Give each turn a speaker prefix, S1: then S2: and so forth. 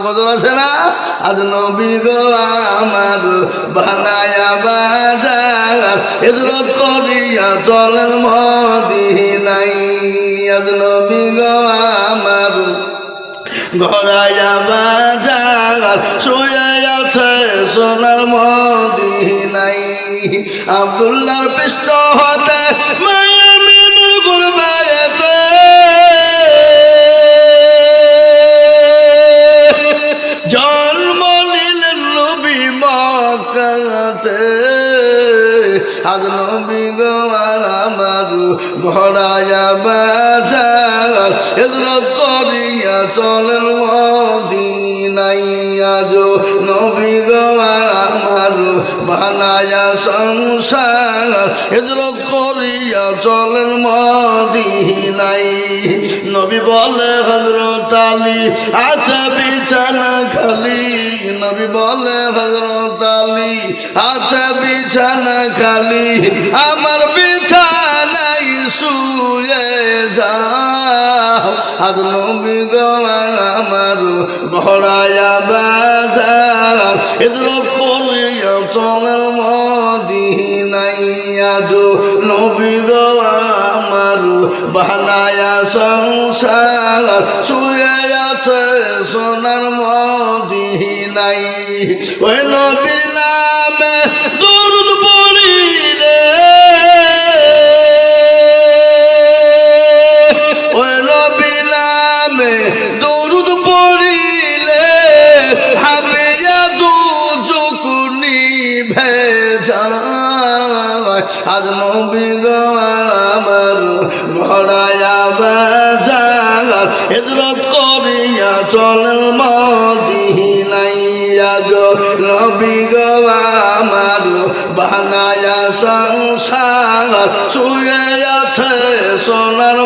S1: কদর আছে না? আজ নবী গো আমার বানায়া বাজার হিজরত করিয়া চলেন মদিনায়। আজ নবী গো আমার ঘরায়া বাজার শুয়ে আছে সোনার মদিনায়। আব্দুল্লাহর পৃষ্ঠ হতে মায়ামিনুর গুরবায়েতে জন্ম নিলেন নবী মক্কাতে। আজ নবী গো আমার ঘরায়া বাজার হিজরত করিয়া চলেন মদিনায়। আজ নবী গো আমার বানায়া সংসার হিজরত করিয়া চলেন মদিনায়। নবী বলে হযরত আলী আচ্ছা বিছানা খালি। নবী বলে হযরত আলী আচ্ছা বিছানা খালি, আমার বিছানায় শুয়ে যাও। আজ নবী গো আমার ঘরায়া বাজার হিজরত করিয়া চলেন মদিনায়। আজ নবী গো আমার বানায়া সংসার শুয়ে আছে সোনার মদিনায়। ওই নবীর নামে দরুদ পড়িলে, ওই নবীর নামে দরুদ পড়িলে হাবিয়া দু চোখ নিভে যায়। আজ নবী গো আমার ঘরায়া বাজার হিজরত করিয়া চলেন মদিনায়। আজ নবী গো আমার বানায়া সংসার শুয়ে আছে সোনার